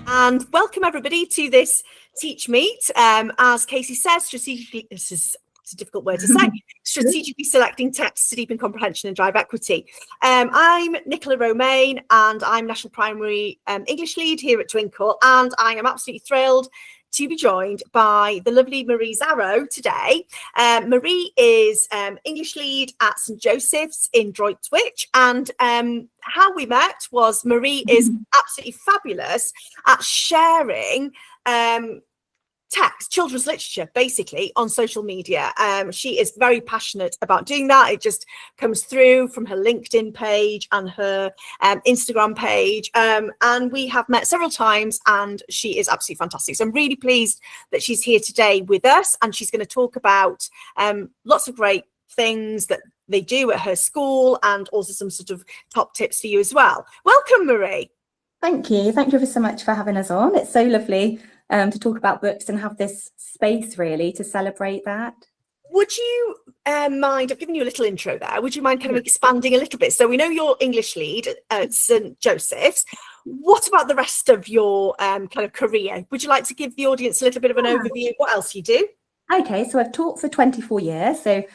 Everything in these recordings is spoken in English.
And welcome everybody to this TeachMeet. As Casey says, strategically, this is a difficult word to say, strategically selecting texts to deepen comprehension and drive equity. I'm Nicola Romaine and I'm National Primary English Lead here at Twinkl, and I am absolutely thrilled to be joined by the lovely Marie Zarro today. Marie is English Lead at St Joseph's in Droitwich, and how we met was Marie is absolutely fabulous at sharing text, children's literature, basically, on social media. She is very passionate about doing that. It just comes through from her LinkedIn page and her Instagram page. And we have met several times, and she is absolutely fantastic. So I'm really pleased that she's here today with us, and she's going to talk about lots of great things that they do at her school, and also some sort of top tips for you as well. Welcome, Marie. Thank you. Thank you ever so much for having us on. It's so lovely to talk about books and have this space really to celebrate that. Would you mind, I've given you a little intro there, would you mind kind of expanding a little bit? So we know you're English Lead at St Joseph's. What about the rest of your kind of career? Would you like to give the audience a little bit of an overview of what else you do? Okay, so I've taught for 24 years, so a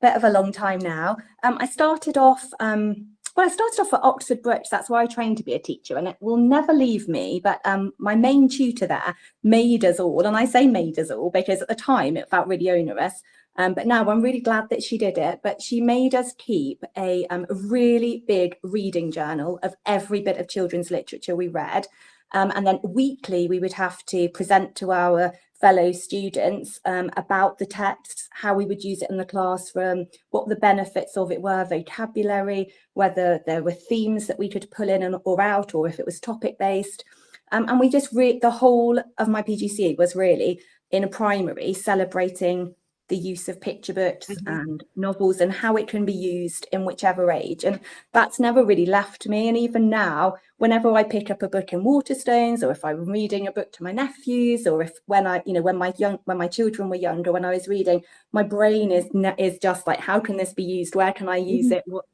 bit of a long time now. I started off at Oxford Brookes. That's where I trained to be a teacher, and it will never leave me. But my main tutor there made us all, and I say made us all because at the time it felt really onerous. But now I'm really glad that she did it. But she made us keep a really big reading journal of every bit of children's literature we read. And then weekly we would have to present to our fellow students about the texts, how we would use it in the classroom, what the benefits of it were, vocabulary, whether there were themes that we could pull in or out, or if it was topic based. And we just the whole of my PGCE was really in a primary celebrating the use of picture books and novels and how it can be used in whichever age. And that's never really left me. And even now, whenever I pick up a book in Waterstones, or if I'm reading a book to my nephews, or if when my children were younger, when I was reading, my brain is just like, how can this be used? Where can I use it? What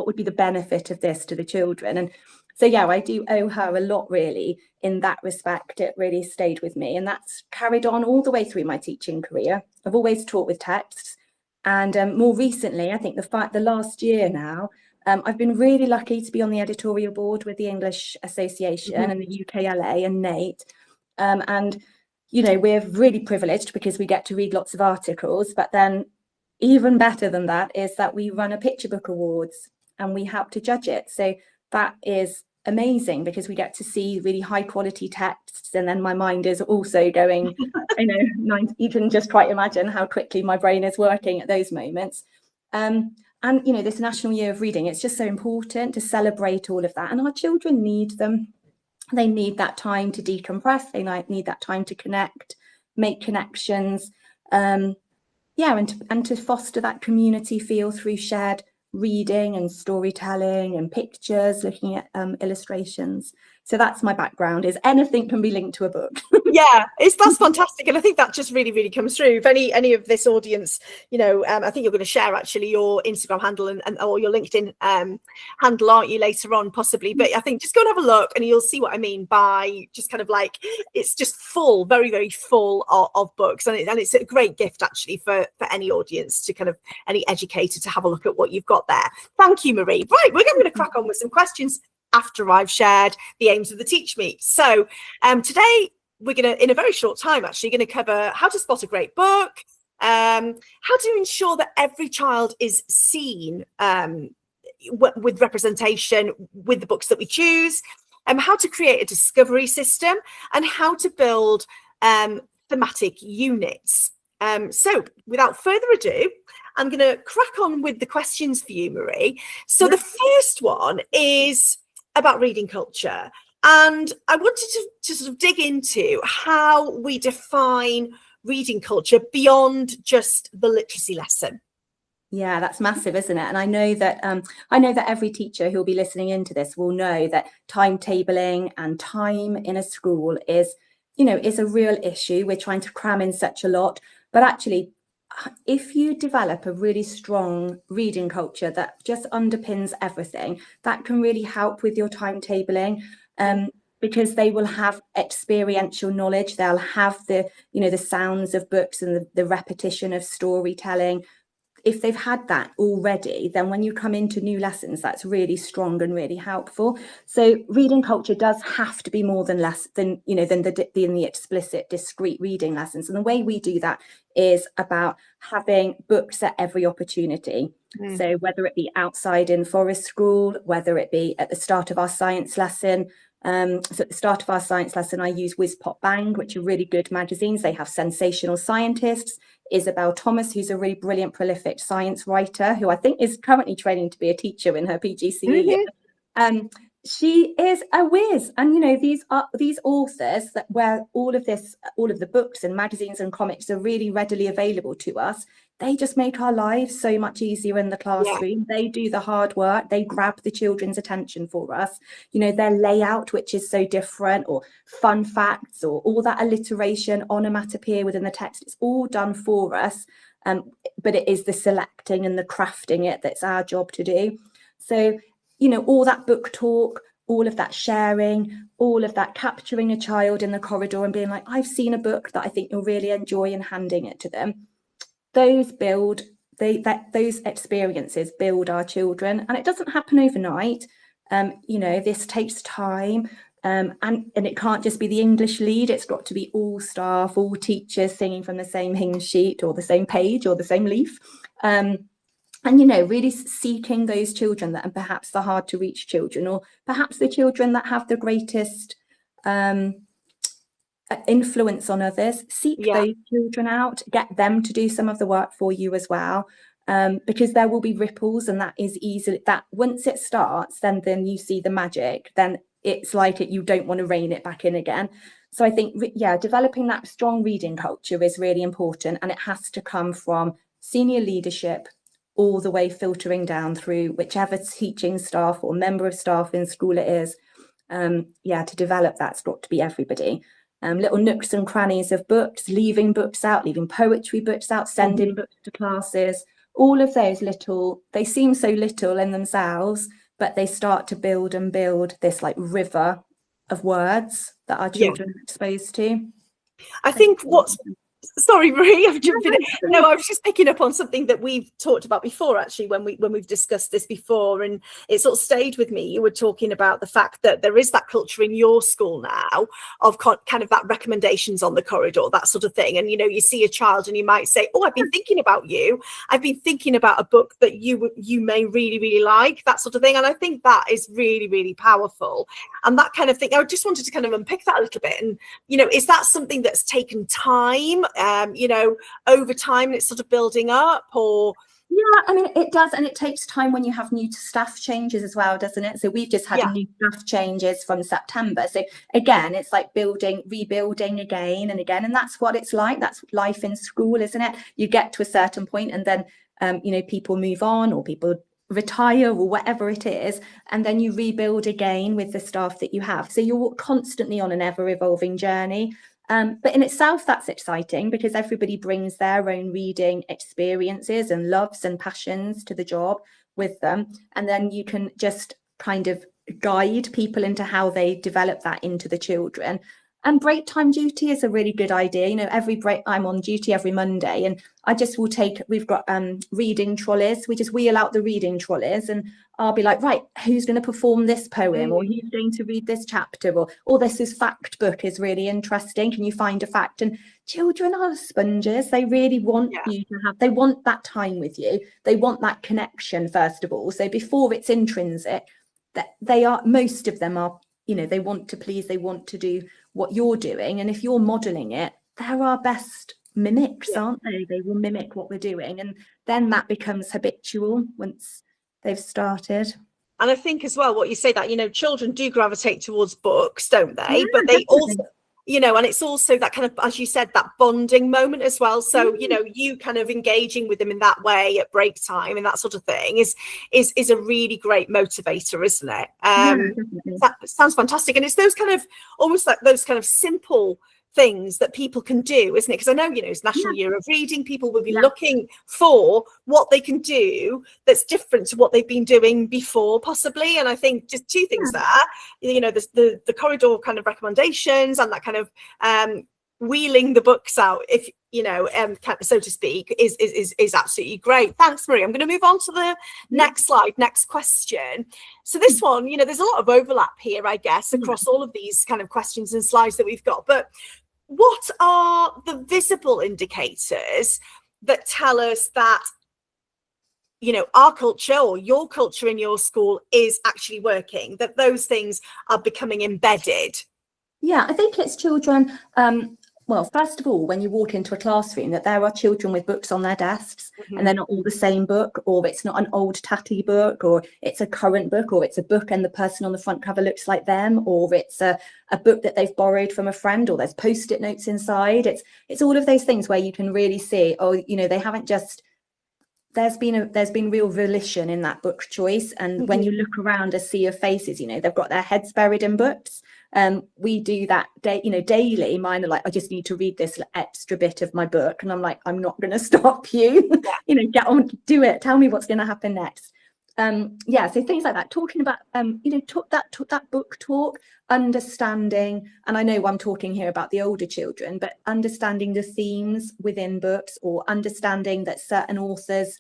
would be the benefit of this to the children? And so, yeah, I do owe her a lot, really, in that respect. It really stayed with me, and that's carried on all the way through my teaching career. I've always taught with texts, and more recently, I think the last year now, I've been really lucky to be on the editorial board with the English Association and the UKLA and NATE. And, we're really privileged because we get to read lots of articles, but then even better than that is that we run a picture book awards and we help to judge it. So that is amazing because we get to see really high quality texts, and then my mind is also going, you can just quite imagine how quickly my brain is working at those moments. And this National Year of Reading, it's just so important to celebrate all of that, and our children need them. They need that time to decompress, they need that time to connect, make connections, and to foster that community feel through shared reading and storytelling and pictures, looking at illustrations. So that's my background, is anything can be linked to a book. Yeah, that's fantastic. And I think that just really, really comes through. If any of this audience, I think you're going to share actually your Instagram handle and or your LinkedIn handle, aren't you, later on possibly? But I think just go and have a look and you'll see what I mean by just kind of like, it's just full, very, very full of books. And it's a great gift actually for any audience to kind of, any educator to have a look at what you've got there. Thank you, Marie. Right, we're going to crack on with some questions after I've shared the aims of the TeachMeet. So today we're going to, in a very short time, actually going to cover how to spot a great book, how to ensure that every child is seen with representation with the books that we choose, how to create a discovery system, and how to build thematic units. So without further ado, I'm going to crack on with the questions for you, Marie. So the first one is about reading culture. And I wanted to sort of dig into how we define reading culture beyond just the literacy lesson. Yeah, that's massive, isn't it? And I know that every teacher who'll be listening into this will know that timetabling and time in a school is a real issue. We're trying to cram in such a lot, but actually if you develop a really strong reading culture that just underpins everything, that can really help with your timetabling, because they will have experiential knowledge. They'll have the, the sounds of books and the repetition of storytelling. If they've had that already, then when you come into new lessons, that's really strong and really helpful. So reading culture does have to be more than the explicit discrete reading lessons. And the way we do that is about having books at every opportunity. So whether it be outside in forest school, whether it be at the start of our science lesson. So at the start of our science lesson, I use Whiz Pop Bang, which are really good magazines. They have sensational scientists. Isabel Thomas, who's a really brilliant, prolific science writer, who I think is currently training to be a teacher in her PGCE year. She is a whiz, and these authors that where all of the books and magazines and comics are really readily available to us. They just make our lives so much easier in the classroom. They do the hard work. They grab the children's attention for us. Their layout, which is so different, or fun facts, or all that alliteration, onomatopoeia within the text, it's all done for us. But it is the selecting and the crafting it that's our job to do. So, all that book talk, all of that sharing, all of that capturing a child in the corridor and being like, I've seen a book that I think you'll really enjoy, and handing it to them. Those experiences build our children, and it doesn't happen overnight. This takes time, and it can't just be the English lead. It's got to be all staff, all teachers singing from the same hymn sheet or the same page or the same leaf. Really seeking those children that are perhaps the hard to reach children, or perhaps the children that have the greatest influence on others. Seek those children out, get them to do some of the work for you as well, because there will be ripples, and that is easily, that once it starts, then you see the magic, then it's like you don't want to rein it back in again. So I think, developing that strong reading culture is really important, and it has to come from senior leadership all the way filtering down through whichever teaching staff or member of staff in school it is. To develop that's got to be everybody. Little nooks and crannies of books, leaving books out, leaving poetry books out, sending books to classes, all of those they seem so little in themselves, but they start to build this like river of words that our children are exposed to. I think sorry, Marie, I'm jumping in. No, I was just picking up on something that we've talked about before, actually, when we've discussed this before, and it sort of stayed with me. You were talking about the fact that there is that culture in your school now of kind of that recommendations on the corridor, that sort of thing. And, you see a child and you might say, oh, I've been thinking about you. I've been thinking about a book that you may really, really like, that sort of thing. And I think that is really, really powerful. And that kind of thing, I just wanted to kind of unpick that a little bit. And, is that something that's taken time? Over time, and it's sort of building up, or it does, and it takes time when you have new staff changes as well, doesn't it? So we've just had new staff changes from September, so again it's like rebuilding again and again, and that's what it's like. That's life in school, isn't it? You get to a certain point, and then people move on, or people retire, or whatever it is, and then you rebuild again with the staff that you have. So you're constantly on an ever-evolving journey. But in itself, that's exciting, because everybody brings their own reading experiences and loves and passions to the job with them. And then you can just kind of guide people into how they develop that into the children. And break time duty is a really good idea. Every break, I'm on duty every Monday, and I just will we've got reading trolleys. We just wheel out the reading trolleys, and I'll be like, right, who's going to perform this poem, or who's going to read this chapter, or this fact book is really interesting. Can you find a fact? And children are sponges. They really want you to they want that time with you. They want that connection, first of all. So before it's intrinsic, that most of them are, they want to please, they want to do what you're doing, and if you're modeling it, they're our best mimics, aren't they? They will mimic what we're doing, and then that becomes habitual once they've started. And I think as well, what you say, that children do gravitate towards books, don't they? But they also, and it's also that kind of, as you said, that bonding moment as well. So you kind of engaging with them in that way at break time and that sort of thing is a really great motivator, isn't it? That sounds fantastic. And it's those kind of, almost like those kind of simple things that people can do, isn't it? Because I know, it's National Year of Reading. People will be looking for what they can do that's different to what they've been doing before, possibly. And I think just two things there, the corridor kind of recommendations and that kind of wheeling the books out, if so to speak, is absolutely great. Thanks, Marie. I'm going to move on to the next slide, next question. So this one, there's a lot of overlap here, I guess, across all of these kind of questions and slides that we've got. But what are the visible indicators that tell us that our culture or your culture in your school is actually working, that those things are becoming embedded? Yeah, I think it's children. Well, first of all, when you walk into a classroom, that there are children with books on their desks, and they're not all the same book, or it's not an old tatty book, or it's a current book, or it's a book and the person on the front cover looks like them, or it's a book that they've borrowed from a friend, or there's post-it notes inside. It's all of those things where you can really see, they haven't just, there's been real volition in that book choice. And when you look around a sea of faces, they've got their heads buried in books. We do that daily. Mine are like, I just need to read this extra bit of my book, and I'm like, I'm not going to stop you. Get on, do it. Tell me what's going to happen next. So things like that. Talking about that book talk, understanding, and I know I'm talking here about the older children, but understanding the themes within books, or understanding that certain authors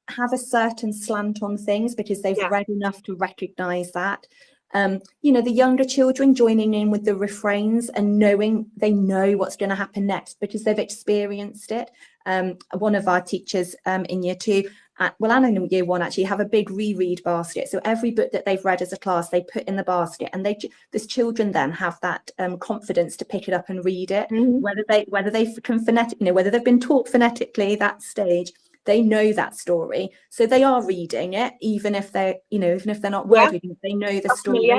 have a certain slant on things because they've read enough to recognize that. The younger children joining in with the refrains and knowing they know what's going to happen next because they've experienced it. One of our teachers in year 2, and in year 1 actually, have a big reread basket. So every book that they've read as a class, they put in the basket, and these children then have that confidence to pick it up and read it, whether they can whether they've been taught phonetically that stage. They know that story, so they are reading it, even if they're not word reading, they know the story.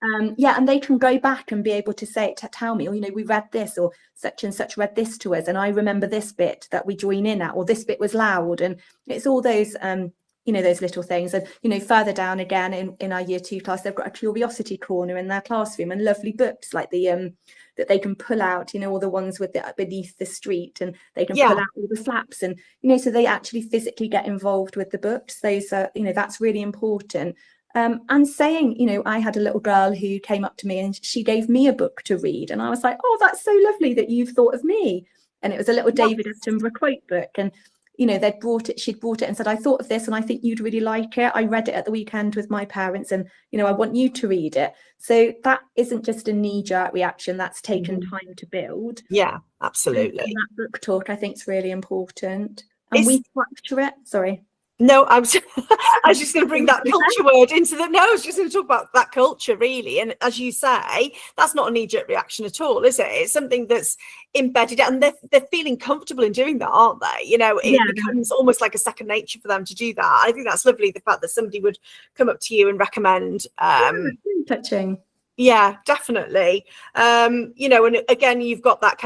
And they can go back and be able to say, tell me, we read this, or such and such read this to us, and I remember this bit that we join in at, or this bit was loud. And it's all those those little things. And further down again in our year 2 class, they've got a curiosity corner in their classroom, and lovely books like the that they can pull out, all the ones with the beneath the street, and they can pull out all the flaps, and so they actually physically get involved with the books. Those are that's really important. And saying, I had a little girl who came up to me and she gave me a book to read, and I was like, oh, that's so lovely that you've thought of me. And it was a little David Attenborough quote book, and she'd brought it and said, I thought of this and I think you'd really like it. I read it at the weekend with my parents, and I want you to read it. So that isn't just a knee-jerk reaction, that's taken time to build. Yeah, absolutely. And that book talk, I think, is really important. And we structure it. Sorry. No, I was just going to bring that culture word into the. No, I was just going to talk about that culture, really. And as you say, that's not a knee-jerk reaction at all, is it? It's something that's embedded, and they're feeling comfortable in doing that, aren't they? It becomes almost like a second nature for them to do that. I think that's lovely. The fact that somebody would come up to you and recommend. Really touching. Yeah, definitely. And again, you've got that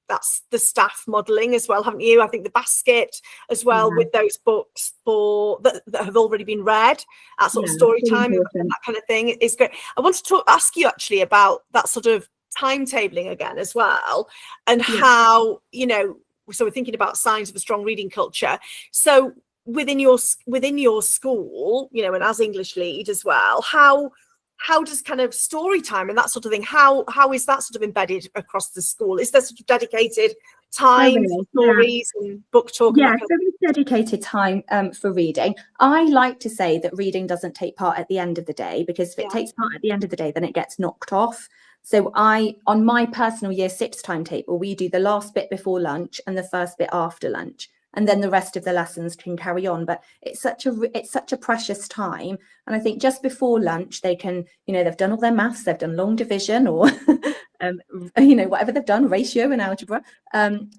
that's the staff modelling as well, haven't you? I think the basket as well with those books that have already been read, that sort of story time and that kind of thing is great. I want to ask you actually about that sort of timetabling again as well, and how, so we're thinking about signs of a strong reading culture. So within your school, and as English lead as well, how does kind of story time and that sort of thing, how is that sort of embedded across the school? Is there sort of dedicated time for stories and book talk? Yeah, so dedicated time for reading. I like to say that reading doesn't take part at the end of the day, because if it takes part at the end of the day, then it gets knocked off. So on my personal year 6 timetable, we do the last bit before lunch and the first bit after lunch, and then the rest of the lessons can carry on. But it's such a precious time. And I think just before lunch, they can, they've done all their maths, they've done long division, or whatever they've done, ratio and algebra, and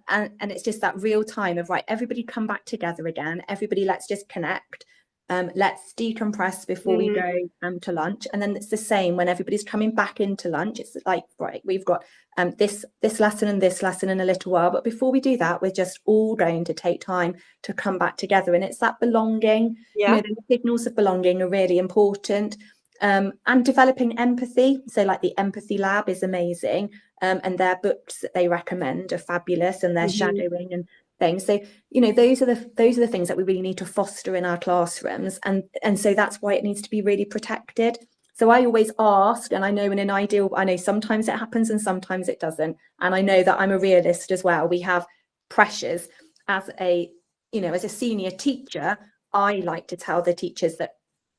it's just that real time of, right, everybody come back together again, everybody, let's just connect. Let's decompress before we go to lunch. And then it's the same when everybody's coming back into lunch. It's like, right, we've got this lesson and this lesson in a little while, but before we do that, we're just all going to take time to come back together. And it's that belonging. The signals of belonging are really important. And developing empathy. So like the Empathy Lab is amazing. And their books that they recommend are fabulous, and their shadowing and things. So, you know, those are the things that we really need to foster in our classrooms. And so that's why it needs to be really protected. So I always ask, and I know in an ideal, I know sometimes it happens and sometimes it doesn't. And I know that I'm a realist as well. We have pressures as a, you know, as a senior teacher. I like to tell the teachers that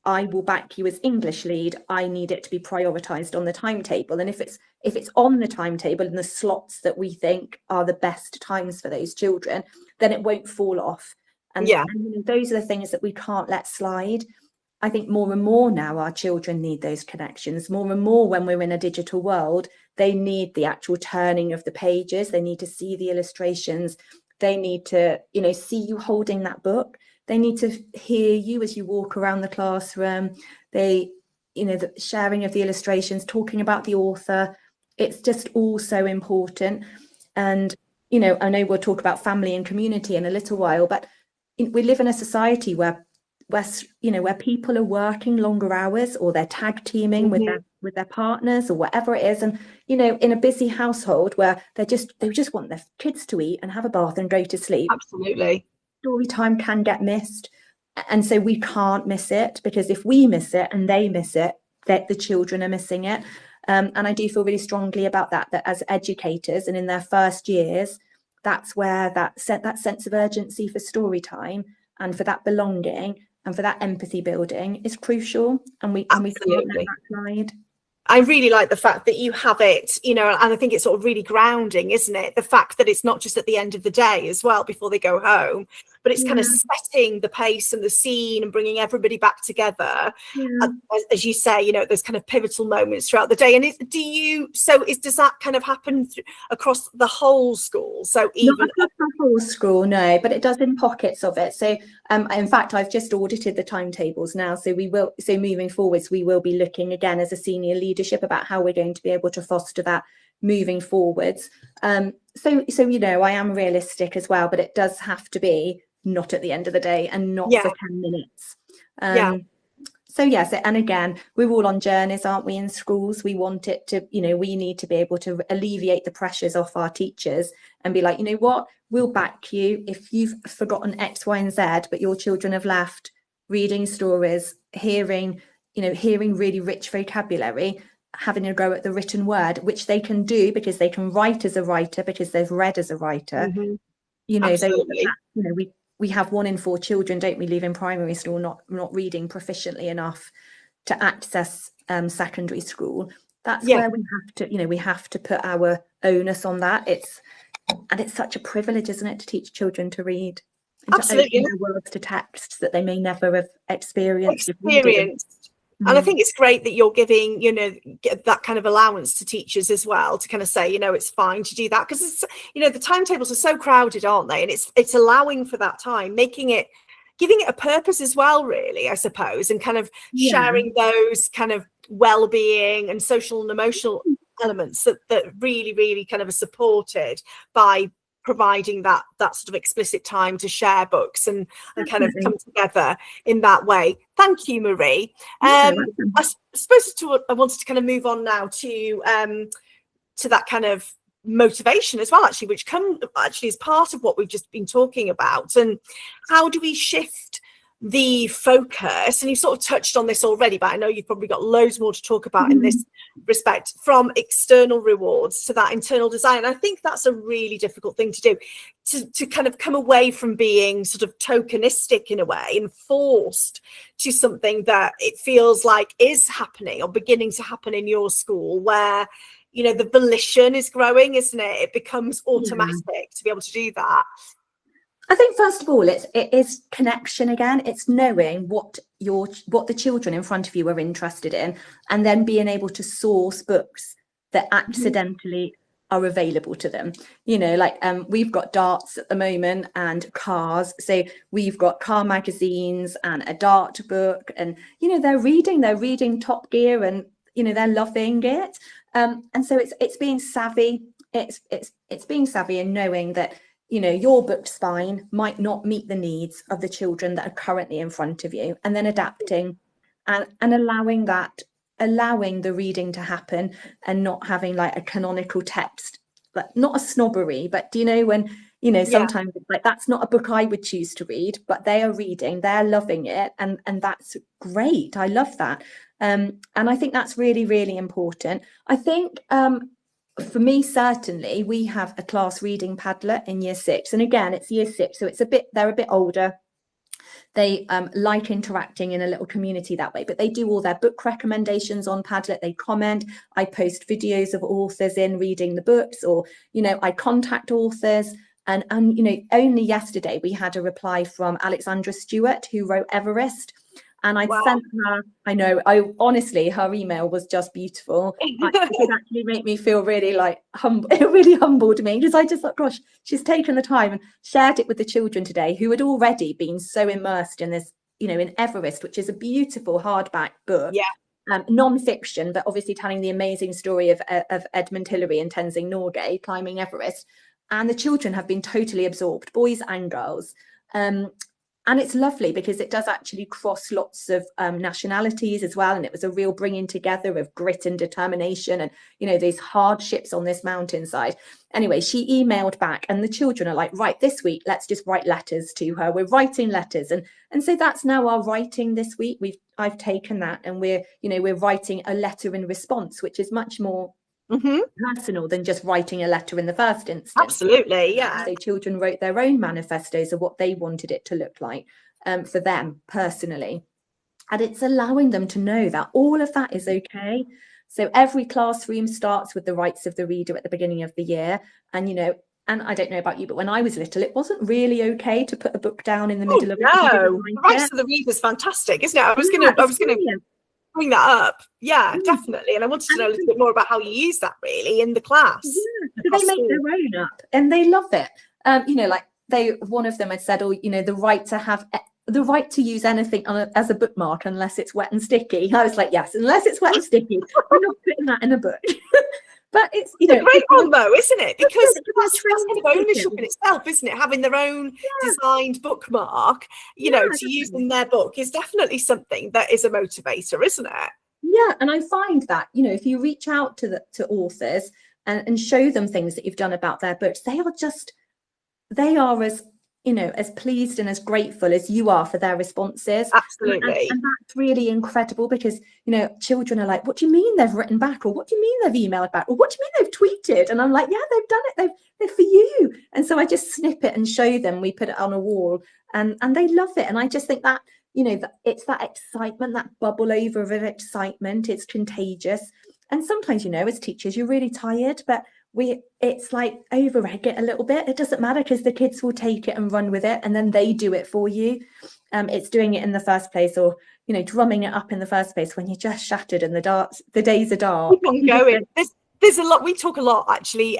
I will back you as English lead. I need it to be prioritised on the timetable. And if it's on the timetable in the slots that we think are the best times for those children, then it won't fall off. And, you know, those are the things that we can't let slide. I think more and more now our children need those connections. More and more when we're in a digital world, they need the actual turning of the pages. They need to see the illustrations. They need to, you know, see you holding that book. They need to hear you as you walk around the classroom. They, you know, the sharing of the illustrations, talking about the author. It's just all so important. And, you know, I know we'll talk about family and community in a little while, but we live in a society where you know, where people are working longer hours, or they're tag teaming with their partners or whatever it is. And, you know, in a busy household where they just want their kids to eat and have a bath and go to sleep. Absolutely. Story time can get missed. And so we can't miss it, because if we miss it and they miss it, that the children are missing it. And I do feel really strongly about that as educators and in their first years, that's where that sense of urgency for story time and for that belonging and for that empathy building is crucial. And we can't let that slide. I really like the fact that you have it, you know, and I think it's sort of really grounding, isn't it? The fact that it's not just at the end of the day as well, before they go home, but it's kind of setting the pace and the scene and bringing everybody back together. As you say, you know, there's kind of pivotal moments throughout the day. And does that kind of happen across the whole school? So even not across the whole school, no, but it does in pockets of it. So in fact, I've just audited the timetables now. So moving forwards, we will be looking again as a senior leadership about how we're going to be able to foster that moving forwards. So you know, I am realistic as well, but it does have to be not at the end of the day and not for 10 minutes. So yes, and again, we're all on journeys, aren't we, in schools? We want it to, you know, we need to be able to alleviate the pressures off our teachers and be like, you know what, we'll back you if you've forgotten X, Y, and Z, but your children have left reading stories, hearing really rich vocabulary, having a go at the written word, which they can do because they can write as a writer, because they've read as a writer. You know, absolutely. You know, we have 1 in 4 children, don't we, leaving primary school not reading proficiently enough to access secondary school. That's where we have to, you know, we have to put our onus on that. It's such a privilege, isn't it, to teach children to read, and absolutely, to open their worlds to texts that they may never have experienced. And I think it's great that you're giving, you know, that kind of allowance to teachers as well, to kind of say, you know, it's fine to do that, because it's, you know, the timetables are so crowded, aren't they? And it's allowing for that time, giving it a purpose as well, really, I suppose, and kind of sharing those kind of well-being and social and emotional elements that really, really kind of are supported by providing that sort of explicit time to share books and kind of come together in that way. Thank you, Marie. I suppose I wanted to kind of move on now to that kind of motivation as well, actually, which is part of what we've just been talking about. And how do we shift the focus, and you sort of touched on this already, but I know you've probably got loads more to talk about in this respect, from external rewards to that internal design. And I think that's a really difficult thing to do, to kind of come away from being sort of tokenistic in a way and forced to something that it feels like is happening or beginning to happen in your school, where, you know, the volition is growing, isn't it? It becomes automatic to be able to do that. I think first of all, it is connection again. It's knowing what the children in front of you are interested in, and then being able to source books that accidentally are available to them. You know, like we've got darts at the moment and cars, so we've got car magazines and a dart book, and you know, they're reading Top Gear, and you know, they're loving it. And so it's being savvy. It's being savvy and knowing that, you know, your book spine might not meet the needs of the children that are currently in front of you, and then adapting and allowing that allowing the reading to happen and not having like a canonical text, but not a snobbery, but do you know when, you know, sometimes it's like, that's not a book I would choose to read, but they are reading, they're loving it, and that's great. I love that. And I think that's really, really important. I think for me, certainly, we have a class reading Padlet in year 6. And again, it's year 6, so it's they're a bit older. They like interacting in a little community that way, but they do all their book recommendations on Padlet. They comment. I post videos of authors in reading the books, or, you know, I contact authors. And you know, only yesterday we had a reply from Alexandra Stewart, who wrote Everest. And I sent her, I know, honestly, her email was just beautiful. It actually made me feel really like humble. It really humbled me, because I just thought, gosh, she's taken the time and shared it with the children today, who had already been so immersed in this, you know, in Everest, which is a beautiful hardback book. Non-fiction, but obviously telling the amazing story of Edmund Hillary and Tenzing Norgay climbing Everest. And the children have been totally absorbed, boys and girls. And it's lovely because it does actually cross lots of nationalities as well. And it was a real bringing together of grit and determination and, you know, these hardships on this mountainside. Anyway, she emailed back, and the children are like, right, this week, let's just write letters to her. We're writing letters. And so that's now our writing this week. I've taken that, and we're writing a letter in response, which is much more personal than just writing a letter in the first instance. Absolutely, yeah. So children wrote their own manifestos of what they wanted it to look like for them personally. And it's allowing them to know that all of that is okay. So every classroom starts with the rights of the reader at the beginning of the year. And, you know, and I don't know about you, but when I was little, it wasn't really okay to put a book down in the middle of it. No, the rights of the reader is fantastic, isn't it? I was gonna bring that up. Yeah, definitely. And I wanted to know a little bit more about how you use that really in the class. So they make their own up, and they love it. You know, like one of them had said, oh, you know, the right to use anything as a bookmark unless it's wet and sticky. I was like, yes, unless it's wet and sticky, we're not putting that in a book. But it's, you know, a great one though, isn't it? Because that's kind of ownership in itself, isn't it? Having their own designed bookmark, you know, to use in their book is definitely something that is a motivator, isn't it? Yeah, and I find that, you know, if you reach out to authors and show them things that you've done about their books, they are as, you know, as pleased and as grateful as you are for their responses. Absolutely. And that's really incredible, because, you know, children are like, what do you mean they've written back? Or what do you mean they've emailed back? Or what do you mean they've tweeted? And I'm like, yeah, they've done it. They're for you. And so I just snip it and show them. We put it on a wall, and they love it. And I just think that, you know, it's that excitement, that bubble over of excitement. It's contagious. And sometimes, you know, as teachers, you're really tired, but it's like over-egg it a little bit. It doesn't matter, because the kids will take it and run with it, and then they do it for you. It's doing it in the first place, or, you know, drumming it up in the first place when you're just shattered and the days are dark. There's a lot. We talk a lot actually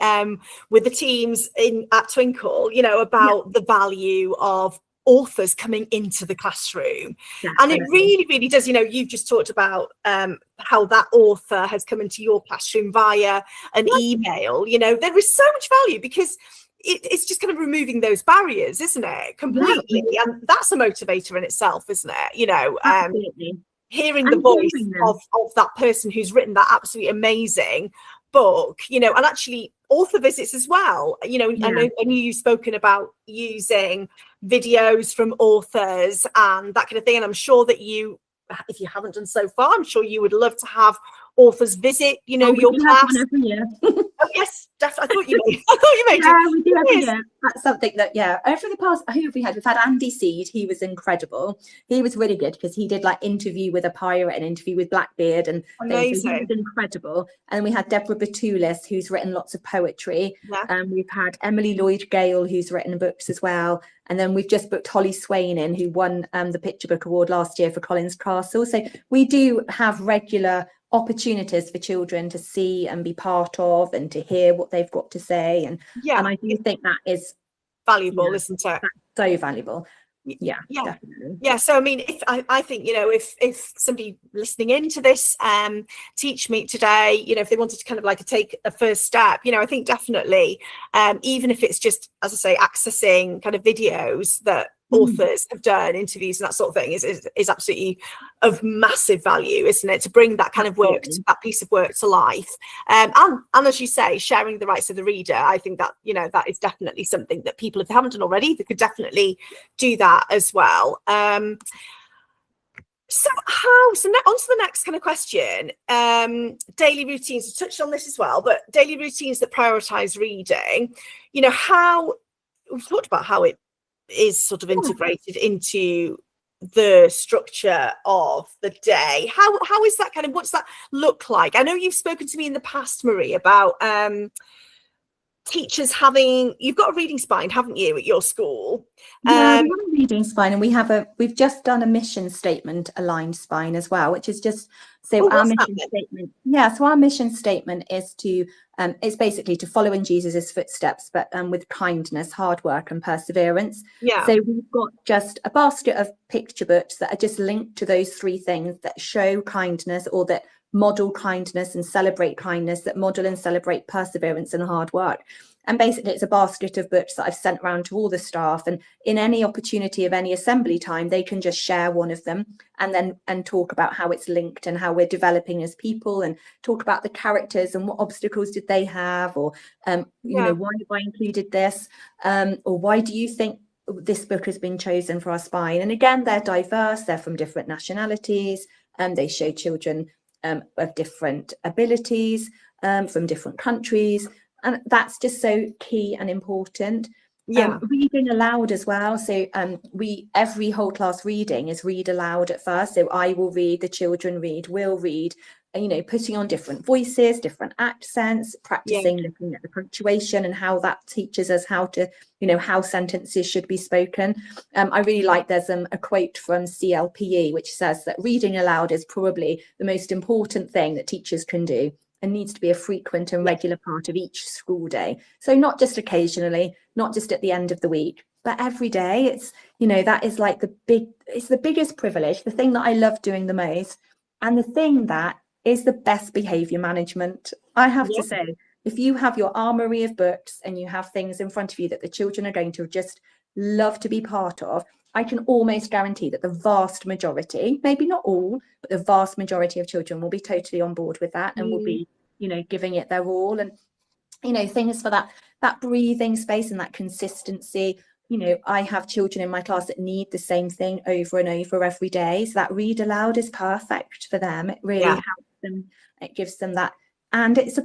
with the teams at Twinkl, you know, about the value of authors coming into the classroom. And it really, really does. You know, you've just talked about how that author has come into your classroom via an email. You know, there is so much value, because it's just kind of removing those barriers, isn't it? Completely. And that's a motivator in itself, isn't it? You know, hearing the voice of that person who's written that absolutely amazing book, you know, and actually author visits as well. You know, I know you've spoken about using videos from authors and that kind of thing, and I'm sure that if you haven't done so far, I'm sure you would love to have authors visit, you know, your class. Every year. Oh, yes, definitely. I thought you made it. We do every year. That's something that, over the past, who have we had? We've had Andy Seed. He was incredible. He was really good, because he did like Interview with a Pirate and Interview with Blackbeard, and things. So he was incredible. And we had Deborah Batulis, who's written lots of poetry. We've had Emily Lloyd Gale, who's written books as well. And then we've just booked Holly Swain in, who won the Picture Book Award last year for Collins Castle. So we do have regular opportunities for children to see and be part of, and to hear what they've got to say. And I do think that is valuable, isn't it? So valuable. Definitely. So I mean, I think, you know, if somebody listening into this TeachMeet today, you know, if they wanted to kind of like take a first step, you know, I think definitely even if it's just, as I say, accessing kind of videos that authors have done, interviews and that sort of thing, is absolutely of massive value, isn't it, to bring that kind of work, that piece of work to life. And as you say, sharing the rights of the reader, I think that, you know, that is definitely something that people, if they haven't done already, they could definitely do that as well. So on to the next kind of question. Daily routines, we touched on this as well, but daily routines that prioritize reading, you know, how we've talked about how it is sort of integrated into the structure of the day. How is that kind of, what's that look like? I know you've spoken to me in the past, Marie, about teachers having, you've got a reading spine, haven't you, at your school? Yeah, we have a reading spine, and we've just done a mission statement aligned spine as well, which is just, so our mission statement, so our mission statement is to it's basically to follow in Jesus's footsteps, but with kindness, hard work and perseverance. Yeah. So we've got just a basket of picture books that are just linked to those three things that show kindness, or that model kindness and celebrate kindness, that model and celebrate perseverance and hard work. And basically it's a basket of books that I've sent around to all the staff, and in any opportunity of any assembly time, they can just share one of them and talk about how it's linked and how we're developing as people, and talk about the characters and what obstacles did they have, or you know, why have I included this, or why do you think this book has been chosen for our spine? And again, they're diverse, they're from different nationalities, and they show children of different abilities, from different countries. And that's just so key and important. Reading aloud as well. So every whole class reading is read aloud at first. So I will read, the children read, we'll read, you know, putting on different voices, different accents, practicing looking at the punctuation and how that teaches us how to, you know, how sentences should be spoken. I really like, there's a quote from CLPE, which says that reading aloud is probably the most important thing that teachers can do, and needs to be a frequent and regular part of each school day. So not just occasionally, not just at the end of the week, but every day. It's, you know, that is like it's the biggest privilege, the thing that I love doing the most, and the thing that is the best behavior management. I have to say, if you have your armory of books and you have things in front of you that the children are going to just love to be part of, I can almost guarantee that the vast majority, maybe not all, but the vast majority of children will be totally on board with that, and will be, you know, giving it their all. And, you know, things for that breathing space and that consistency. You know, I have children in my class that need the same thing over and over every day. So that read aloud is perfect for them. It really helps them. It gives them that. And it's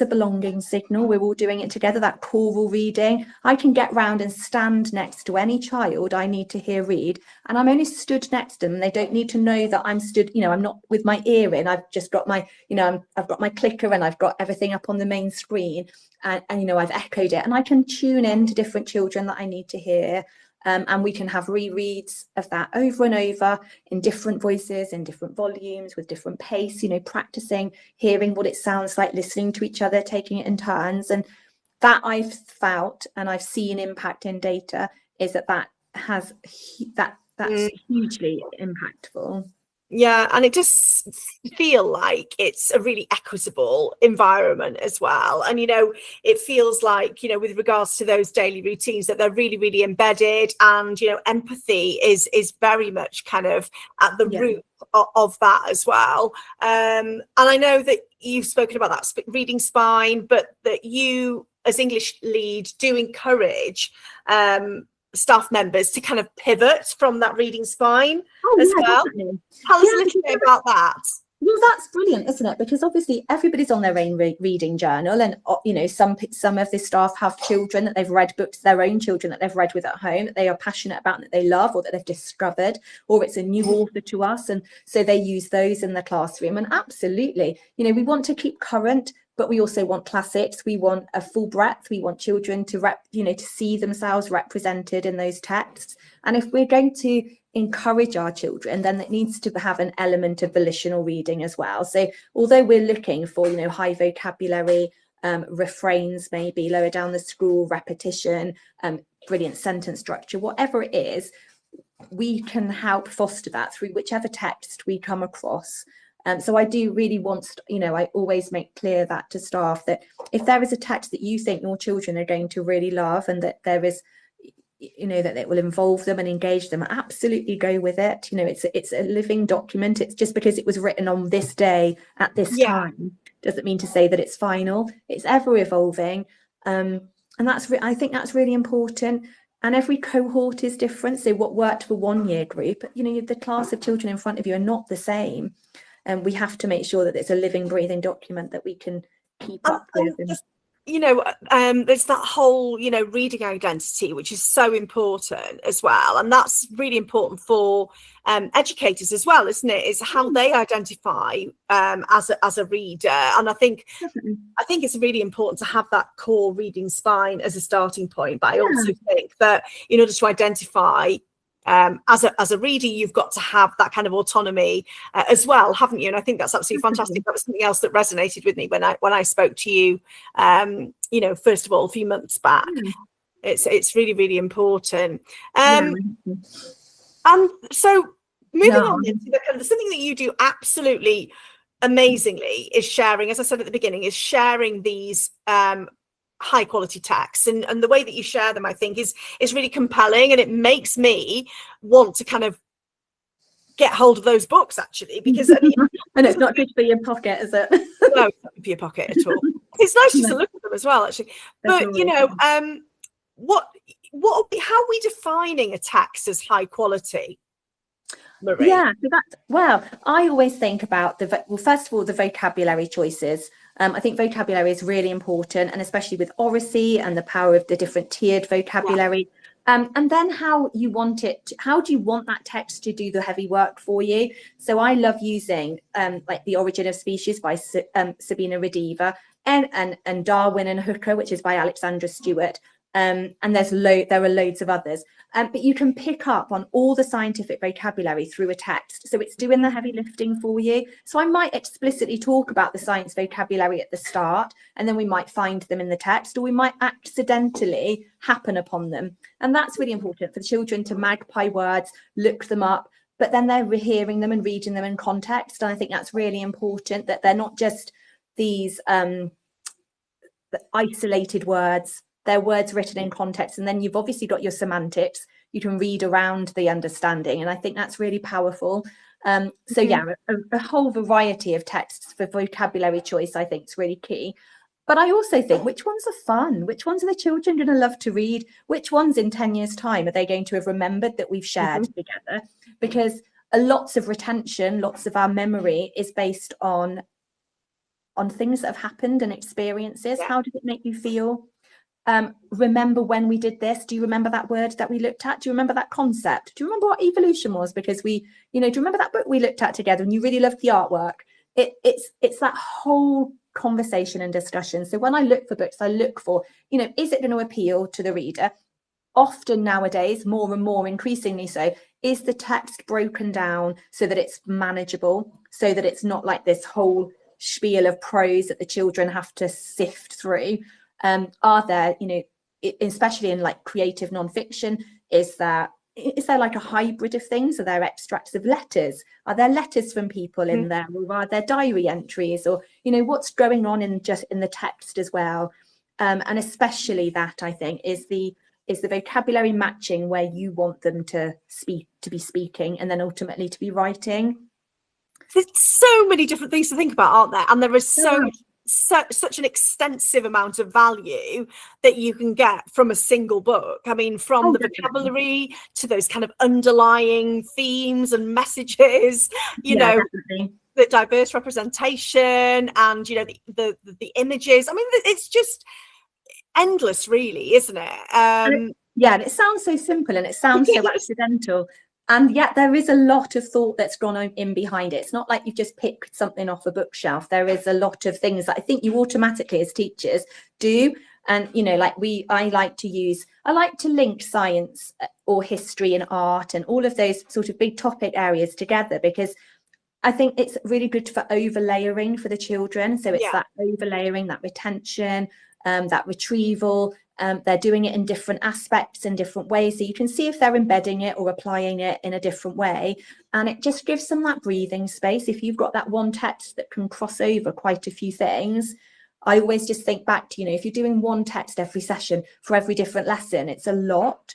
a belonging signal. We're all doing it together, that choral reading. I can get round and stand next to any child I need to hear read, and I'm only stood next to them. They don't need to know that I'm stood, you know, I'm not with my ear in. I've just got my, you know, I've got my clicker and I've got everything up on the main screen, and you know, I've echoed it, and I can tune in to different children that I need to hear. And we can have rereads of that over and over in different voices, in different volumes, with different pace, you know, practicing, hearing what it sounds like, listening to each other, taking it in turns. And that I've felt, and I've seen impact in data, is that's hugely impactful. Yeah, and it does feel like it's a really equitable environment as well. And, you know, it feels like, you know, with regards to those daily routines, that they're really, really embedded, and, you know, empathy is very much kind of at the root of that as well. And I know that you've spoken about that reading spine, but that you as English lead do encourage staff members to kind of pivot from that reading spine as well. Definitely. Tell us a little bit about that. Well, that's brilliant, isn't it? Because obviously everybody's on their own reading journal, and you know, some of the staff have children that they've read books, their own children that they've read with at home, that they are passionate about, that they love, or that they've discovered, or it's a new author to us, and so they use those in the classroom. And absolutely, you know, we want to keep current, but we also want classics. We want a full breadth. We want children to to see themselves represented in those texts. And if we're going to encourage our children, then it needs to have an element of volitional reading as well. So although we're looking for, you know, high vocabulary, refrains, maybe lower down the school, repetition, brilliant sentence structure, whatever it is, we can help foster that through whichever text we come across. So I do really want, you know, I always make clear that to staff, that if there is a text that you think your children are going to really love, and that there is, that it will involve them and engage them, absolutely go with it. It's a living document. It's just because it was written on this day at this time doesn't mean to say that it's final. It's ever evolving, and I think that's really important. And every cohort is different. So what worked for one year group, the class of children in front of you are not the same, and we have to make sure that it's a living, breathing document that we can keep up with. There's that whole, reading identity, which is so important as well. And that's really important for educators as well, isn't it? Is how they identify as a reader. And I think it's really important to have that core reading spine as a starting point. But I also think that in order to identify as a reader, you've got to have that kind of autonomy as well, haven't you? And I think that's absolutely fantastic. That was something else that resonated with me when I spoke to you, first of all, a few months back. It's really, really important. And so moving on into something that you do absolutely amazingly is sharing, as I said at the beginning, is sharing these high quality texts, and the way that you share them, I think is really compelling, and it makes me want to kind of get hold of those books, actually, because and it's not good for your pocket, is it? No, it's not good for your pocket at all. It's nice just to look at them as well, actually. But how are we defining a text as high quality, Marie? I always think about first of all, the vocabulary choices. I think vocabulary is really important, and especially with oracy and the power of the different tiered vocabulary. And then how do you want that text to do the heavy work for you? So I love using like The Origin of Species by Sabina Rediva, and Darwin and Hooker, which is by Alexandra Stewart. And there are loads of others, but you can pick up on all the scientific vocabulary through a text, so it's doing the heavy lifting for you. So I might explicitly talk about the science vocabulary at the start, and then we might find them in the text, or we might accidentally happen upon them. And that's really important for the children to magpie words, look them up, but then they're hearing them and reading them in context. And I think that's really important, that they're not just these isolated words. They're words written in context, and then you've obviously got your semantics. You can read around the understanding, and I think that's really powerful. A whole variety of texts for vocabulary choice, I think, is really key. But I also think, which ones are fun? Which ones are the children going to love to read? Which ones in 10 years' time are they going to have remembered that we've shared together? Because lots of retention, lots of our memory is based on things that have happened and experiences. How did it make you feel? Remember when we did this? Do you remember that word that we looked at? Do you remember that concept? Do you remember what evolution was? Because do you remember that book we looked at together and you really loved the artwork? It's that whole conversation and discussion. So when I look for books, I look for, is it going to appeal to the reader? Often nowadays, more and more increasingly so, is the text broken down so that it's manageable, so that it's not like this whole spiel of prose that the children have to sift through? Are there, especially in like creative nonfiction, is there like a hybrid of things? Are there extracts of letters? Are there letters from people in there, or are there diary entries, or what's going on in the text as well? And especially that, I think, is the vocabulary matching where you want them to be speaking, and then ultimately to be writing. There's so many different things to think about, aren't there? And there is such an extensive amount of value that you can get from a single book. I mean, from the vocabulary to those kind of underlying themes and messages, the diverse representation, and the images. I mean, it's just endless, really, isn't it? And it sounds so simple, and it sounds so accidental. And yet there is a lot of thought that's gone in behind it. It's not like you've just picked something off a bookshelf. There is a lot of things that I think you automatically as teachers do. And, I like to link science or history and art and all of those sort of big topic areas together, because I think it's really good for overlayering for the children. So it's that overlayering, that retention, that retrieval. They're doing it in different aspects, in different ways, so you can see if they're embedding it or applying it in a different way, and it just gives them that breathing space. If you've got that one text that can cross over quite a few things, I always just think back to, if you're doing one text every session for every different lesson, it's a lot.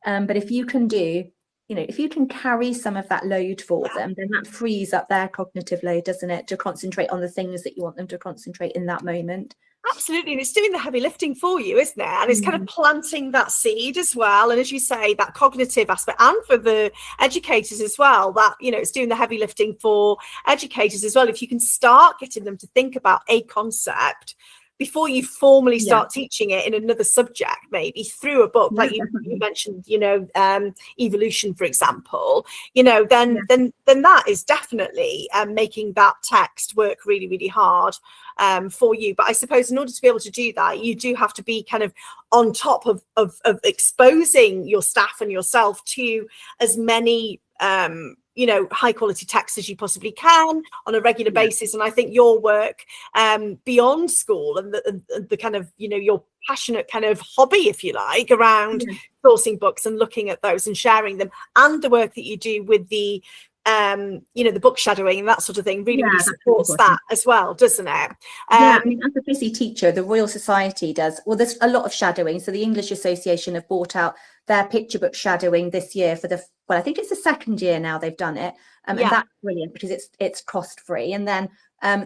But if you can do, if you can carry some of that load for them, then that frees up their cognitive load, doesn't it, to concentrate on the things that you want them to concentrate in that moment. Absolutely. And it's doing the heavy lifting for you, isn't it? And it's kind of planting that seed as well. And as you say, that cognitive aspect, and for the educators as well, that, it's doing the heavy lifting for educators as well. If you can start getting them to think about a concept before you formally start teaching it in another subject, maybe through a book, like you mentioned, evolution, for example, then that is definitely making that text work really, really hard for you. But I suppose in order to be able to do that, you do have to be kind of on top of exposing your staff and yourself to as many high quality texts as you possibly can on a regular basis. And I think your work beyond school and the kind of, your passionate kind of hobby, if you like, around sourcing books and looking at those and sharing them, and the work that you do with the the book shadowing and that sort of thing really supports that as well, doesn't it? I mean, as a busy teacher, the Royal Society does, well, there's a lot of shadowing. So the English Association have brought out their picture book shadowing this year for I think it's the second year now they've done it. And that's brilliant because it's cost free. And then